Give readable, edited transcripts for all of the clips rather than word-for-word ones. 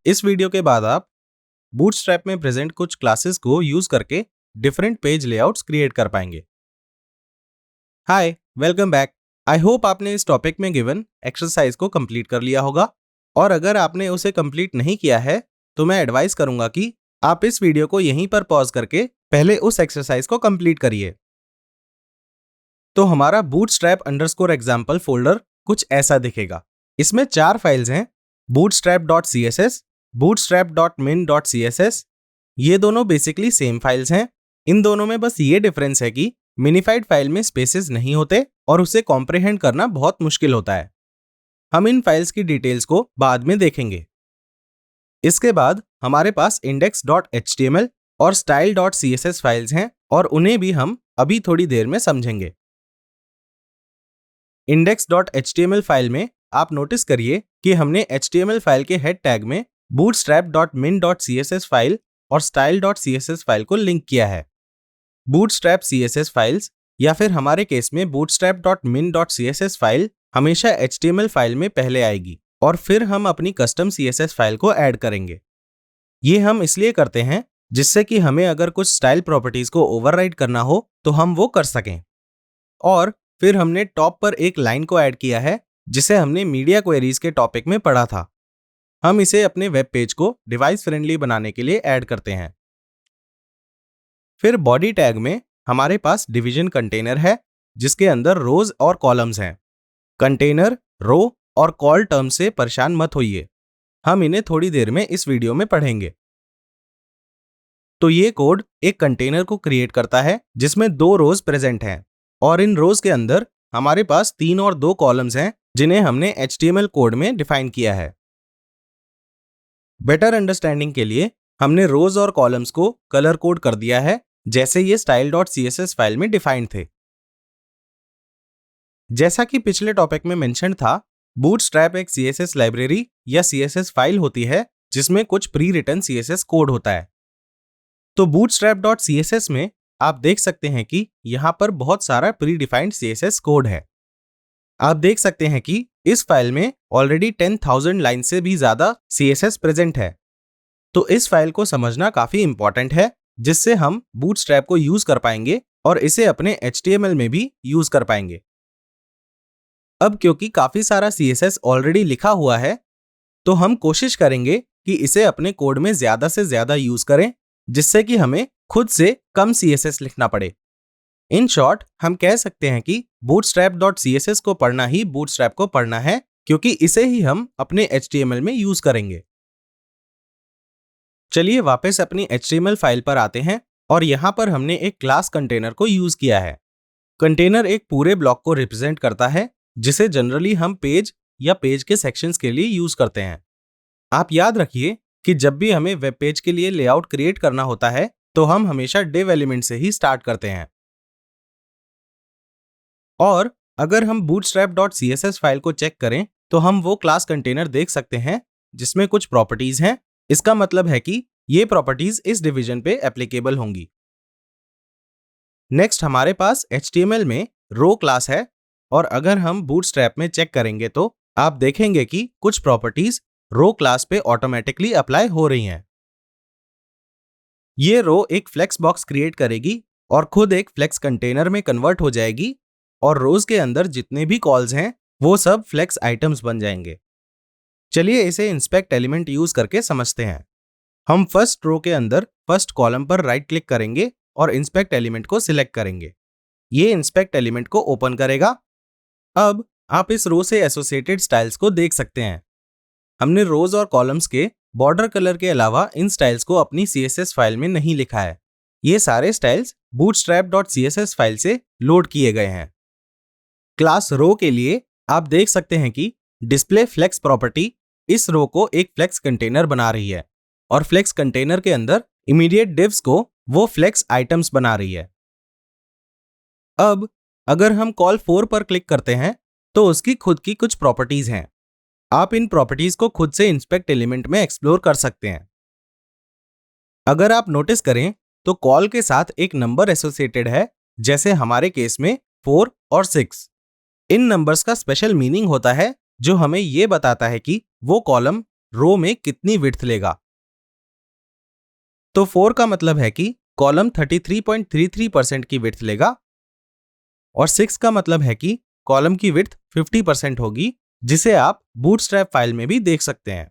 इस वीडियो के बाद आप बूटस्ट्रैप में प्रेजेंट कुछ क्लासेस को यूज करके डिफरेंट पेज लेआउट्स क्रिएट कर पाएंगे। हाय, वेलकम बैक। आई होप आपने इस टॉपिक में गिवन एक्सरसाइज को कंप्लीट कर लिया होगा, और अगर आपने उसे कंप्लीट नहीं किया है तो मैं एडवाइस करूंगा कि आप इस वीडियो को यहीं पर पॉज करके पहले उस एक्सरसाइज को कंप्लीट करिए। तो हमारा bootstrap_example फोल्डर कुछ ऐसा दिखेगा। इसमें 4 फाइल्स हैं, bootstrap.css, bootstrap.min.css। ये दोनों बेसिकली सेम फाइल्स हैं। इन दोनों में बस ये डिफरेंस है कि मिनिफाइड फाइल में स्पेसेस नहीं होते और उसे कॉम्प्रिहेंड करना बहुत मुश्किल होता है। हम इन फाइल्स की डिटेल्स को बाद में देखेंगे। इसके बाद हमारे पास index.html और style.css फाइल्स हैं और उन्हें भी हम अभी थोड़ी देर में समझेंगे। index.html फाइल में आप नोटिस करिए कि हमने HTML फाइल के हेड टैग में bootstrap.min.css फाइल और style.css फाइल को लिंक किया है। bootstrap CSS फाइल्स या फिर हमारे केस में bootstrap.min.css फाइल हमेशा HTML फाइल में पहले आएगी और फिर हम अपनी कस्टम CSS फाइल को ऐड करेंगे। ये हम इसलिए करते हैं जिससे कि हमें अगर कुछ स्टाइल प्रॉपर्टीज को ओवरराइड करना हो तो हम वो कर सकें। और फिर हमने टॉप पर एक लाइन को ऐड किया है जिसे हमने मीडिया क्वेरीज के टॉपिक में पढ़ा था। हम इसे अपने वेब पेज को डिवाइस फ्रेंडली बनाने के लिए ऐड करते हैं। फिर बॉडी टैग में हमारे पास डिवीजन कंटेनर है जिसके अंदर रोज और कॉलम्स हैं। कंटेनर, रो और कॉल टर्म से परेशान मत होइए, हम इन्हें थोड़ी देर में इस वीडियो में पढ़ेंगे। तो ये कोड एक कंटेनर को क्रिएट करता है जिसमें 2 रोज प्रेजेंट हैं और इन रोज के अंदर हमारे पास 3 और 2 कॉलम्स हैं जिन्हें हमने HTML कोड में डिफाइन किया है। बेटर अंडरस्टैंडिंग के लिए हमने रोज और कॉलम्स को कलर कोड कर दिया है जैसे ये style.css फाइल में डिफाइंड थे। जैसा कि पिछले टॉपिक में मेंशन था, बूटस्ट्रैप एक CSS लाइब्रेरी या CSS फाइल होती है जिसमें कुछ प्री रिटन CSS कोड होता है। तो bootstrap.css में आप देख सकते हैं कि यहाँ पर बहुत सारा प्री डिफाइंड CSS कोड है। आप देख सकते हैं कि इस फाइल में ऑलरेडी 10,000 लाइन से भी ज्यादा CSS प्रेजेंट है। तो इस फाइल को समझना काफी इंपॉर्टेंट है जिससे हम बूटस्ट्रैप को यूज कर पाएंगे और इसे अपने HTML में भी यूज कर पाएंगे। अब क्योंकि काफी सारा CSS ऑलरेडी लिखा हुआ है तो हम कोशिश करेंगे कि इसे अपने कोड में ज्यादा से ज्यादा यूज करें जिससे कि हमें खुद से कम CSS लिखना पड़े। इन शॉर्ट हम कह सकते हैं कि bootstrap.css को पढ़ना ही bootstrap को पढ़ना है क्योंकि इसे ही हम अपने HTML में यूज करेंगे। चलिए वापस अपनी HTML फाइल पर आते हैं और यहां पर हमने एक क्लास कंटेनर को यूज किया है। कंटेनर एक पूरे ब्लॉक को रिप्रेजेंट करता है जिसे जनरली हम पेज या पेज के सेक्शंस के लिए यूज करते हैं। आप याद रखिए कि जब भी हमें वेब पेज के लिए लेआउट क्रिएट करना होता है तो हम हमेशा div एलिमेंट से ही स्टार्ट करते हैं। और अगर हम bootstrap.css फाइल को चेक करें तो हम वो क्लास कंटेनर देख सकते हैं जिसमें कुछ प्रॉपर्टीज हैं। इसका मतलब है कि ये प्रॉपर्टीज इस डिवीजन पे एप्लीकेबल होंगी। नेक्स्ट हमारे पास HTML में रो क्लास है और अगर हम bootstrap में चेक करेंगे तो आप देखेंगे कि कुछ प्रॉपर्टीज रो क्लास पे ऑटोमेटिकली अप्लाई हो रही हैं। ये रो एक फ्लेक्स बॉक्स क्रिएट करेगी और खुद एक फ्लेक्स कंटेनर में कन्वर्ट हो जाएगी और रोज के अंदर जितने भी कॉल्स हैं वो सब फ्लेक्स आइटम्स बन जाएंगे। चलिए इसे इंस्पेक्ट एलिमेंट यूज करके समझते हैं। हम फर्स्ट रो के अंदर फर्स्ट कॉलम पर राइट क्लिक करेंगे और इंस्पेक्ट एलिमेंट को सिलेक्ट करेंगे। ये इंस्पेक्ट एलिमेंट को ओपन करेगा। अब आप इस रो से एसोसिएटेड स्टाइल्स को देख सकते हैं। हमने रोज और कॉलम्स के बॉर्डर कलर के अलावा इन स्टाइल्स को अपनी CSS फाइल में नहीं लिखा है। ये सारे स्टाइल्स bootstrap.css फाइल से लोड किए गए हैं। क्लास रो के लिए आप देख सकते हैं कि डिस्प्ले फ्लेक्स प्रॉपर्टी इस रो को एक फ्लेक्स कंटेनर बना रही है और फ्लेक्स कंटेनर के अंदर इमीडिएट डिव्स को वो फ्लेक्स आइटम्स बना रही है। अब अगर हम कॉल 4 पर क्लिक करते हैं तो उसकी खुद की कुछ प्रॉपर्टीज हैं। आप इन प्रॉपर्टीज को खुद से इंस्पेक्ट एलिमेंट में एक्सप्लोर कर सकते हैं। अगर आप नोटिस करें तो कॉल के साथ एक नंबर एसोसिएटेड है, जैसे हमारे केस में 4 और 6। इन नंबर्स का स्पेशल मीनिंग होता है जो हमें यह बताता है कि वो कॉलम रो में कितनी विड्थ लेगा। तो 4 का मतलब है कि कॉलम 33.33% की विड्थ लेगा और 6 का मतलब है कि कॉलम की विड्थ 50% होगी, जिसे आप बूटस्ट्रैप फाइल में भी देख सकते हैं।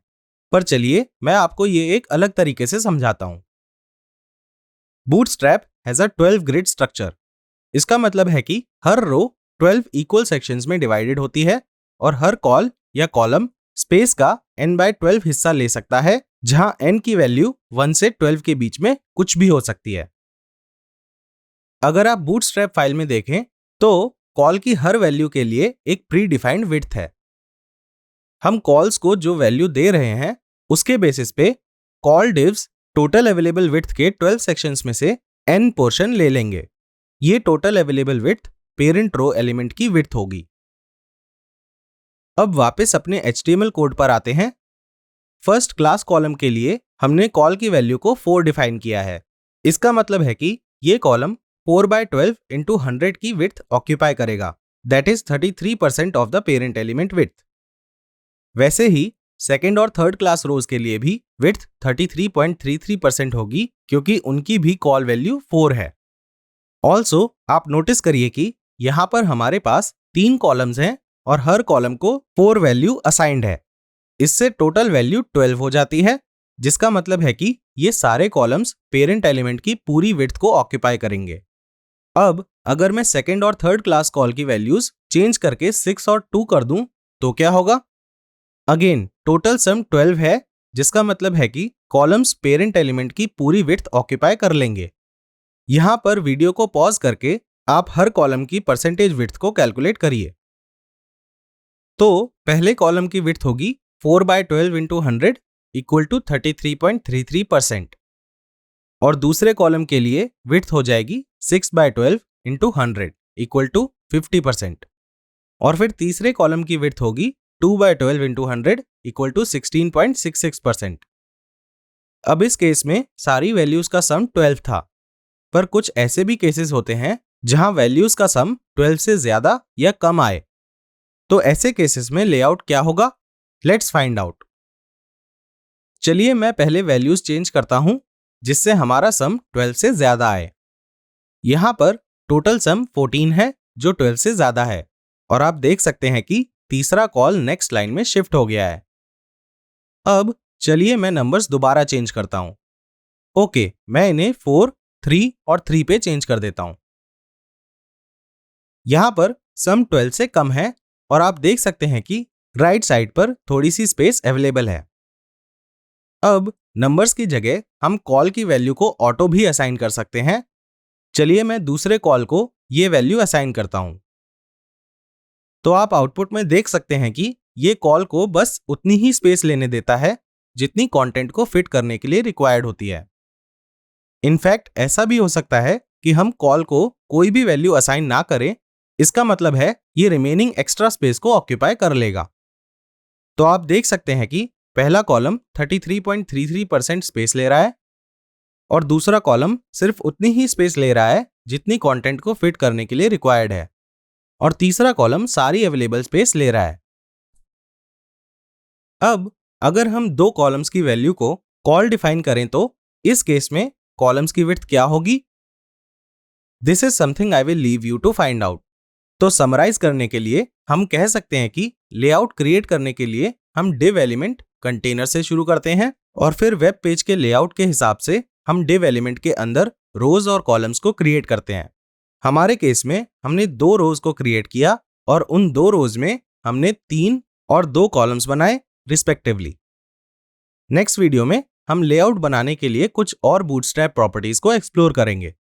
पर चलिए मैं आपको ये एक अलग तरीके से समझाता हूं। Bootstrap has a 12 grid structure. इसका मतलब है कि हर रो 12 इक्वल सेक्शंस में डिवाइडेड होती है और हर कॉल या कॉलम स्पेस का n/12 हिस्सा ले सकता है, जहां n की वैल्यू 1 से 12 के बीच में कुछ भी हो सकती है। अगर आप बूटस्ट्रैप फाइल में देखें तो कॉल की हर वैल्यू के लिए एक प्री डिफाइंड विड्थ है। हम कॉल्स को जो वैल्यू दे रहे हैं उसके बेसिस पे कॉल डिव्स टोटल अवेलेबल विड्थ के 12 सेक्शंस में से n पोर्शन ले लेंगे। ये टोटल अवेलेबल विड्थ पेरेंट रो एलिमेंट की विड्थ होगी। अब वापस अपने HTML कोड पर आते हैं। फर्स्ट क्लास कॉलम के लिए हमने कॉल की वैल्यू को 4 डिफाइन किया है। इसका मतलब है कि ये कॉलम 4/12 into 100 की विड्थ ऑक्यूपाई करेगा, that is 33% of the parent element width. वैसे ही सेकेंड और थर्ड क्लास रोज के लिए भी विड्थ 33.33% होगी, क्योंकि उनकी भी कॉल वैल्यू 4 है। ऑल्सो आप नोटिस करिए कि यहां पर हमारे पास 3 कॉलम्स हैं और हर कॉलम को 4 वैल्यू असाइंड है। इससे टोटल वैल्यू 12 हो जाती है, जिसका मतलब है कि ये सारे कॉलम्स पेरेंट एलिमेंट की पूरी विड्थ को ऑक्यूपाई करेंगे। अब अगर मैं सेकेंड और थर्ड क्लास कॉल की वैल्यूज चेंज करके 6 और 2 कर दूं तो क्या होगा। अगेन टोटल सम 12 है, जिसका मतलब है कि कॉलम्स पेरेंट एलिमेंट की पूरी विड्थ ऑक्यूपाई कर लेंगे। यहां पर वीडियो को पॉज करके आप हर कॉलम की परसेंटेज विड्थ को कैलकुलेट करिए। तो पहले कॉलम की विड्थ होगी 4/12 into 100 इक्वल टू 33.33% और दूसरे कॉलम के लिए विड्थ हो जाएगी 6/12 into 100 इक्वल टू 50% और फिर तीसरे कॉलम की विड्थ होगी 2/12 into 100 इक्वल टू 16.66%। अब इस केस में सारी वैल्यूज का सम 12 था, पर कुछ ऐसे भी केसेस होते हैं जहां वैल्यूज का सम 12 से ज्यादा या कम आए। तो ऐसे केसेस में लेआउट क्या होगा, लेट्स फाइंड आउट। चलिए मैं पहले वैल्यूज चेंज करता हूं जिससे हमारा सम 12 से ज्यादा आए। यहां पर टोटल सम 14 है जो 12 से ज्यादा है और आप देख सकते हैं कि तीसरा कॉल नेक्स्ट लाइन में शिफ्ट हो गया है। अब चलिए मैं नंबर्स दोबारा चेंज करता हूं। ओके, मैं इन्हें 4, 3 और 3 पे चेंज कर देता हूं। यहां पर सम 12 से कम है और आप देख सकते हैं कि राइट साइड पर थोड़ी सी स्पेस अवेलेबल है। अब नंबर्स की जगह हम कॉल की वैल्यू को ऑटो भी असाइन कर सकते हैं। चलिए मैं दूसरे कॉल को ये वैल्यू असाइन करता हूं। तो आप आउटपुट में देख सकते हैं कि ये कॉल को बस उतनी ही स्पेस लेने देता है जितनी कंटेंट को फिट करने के लिए रिक्वायर्ड होती है। इनफैक्ट ऐसा भी हो सकता है कि हम कॉल को कोई भी वैल्यू असाइन ना करें, इसका मतलब है ये रिमेनिंग एक्स्ट्रा स्पेस को ऑक्यूपाई कर लेगा। तो आप देख सकते हैं कि पहला कॉलम 33.33% स्पेस ले रहा है और दूसरा कॉलम सिर्फ उतनी ही स्पेस ले रहा है जितनी कंटेंट को फिट करने के लिए रिक्वायर्ड है और तीसरा कॉलम सारी अवेलेबल स्पेस ले रहा है। अब अगर हम दो कॉलम्स की वैल्यू को कॉल डिफाइन करें तो इस केस में कॉलम्स की विड्थ क्या होगी? This is something I will leave you to find out. तो समराइज करने के लिए हम कह सकते हैं कि लेआउट क्रिएट करने के लिए हम div एलिमेंट कंटेनर से शुरू करते हैं और फिर वेब पेज के लेआउट के हिसाब से हम div एलिमेंट के अंदर रोज और कॉलम्स को क्रिएट करते हैं। हमारे केस में हमने 2 रोज को क्रिएट किया और उन 2 रोज में हमने 3 और 2 कॉलम्स बनाए रिस्पेक्टिवली। नेक्स्ट वीडियो में हम लेआउट बनाने के लिए कुछ और बूटस्ट्रैप प्रॉपर्टीज को एक्सप्लोर करेंगे।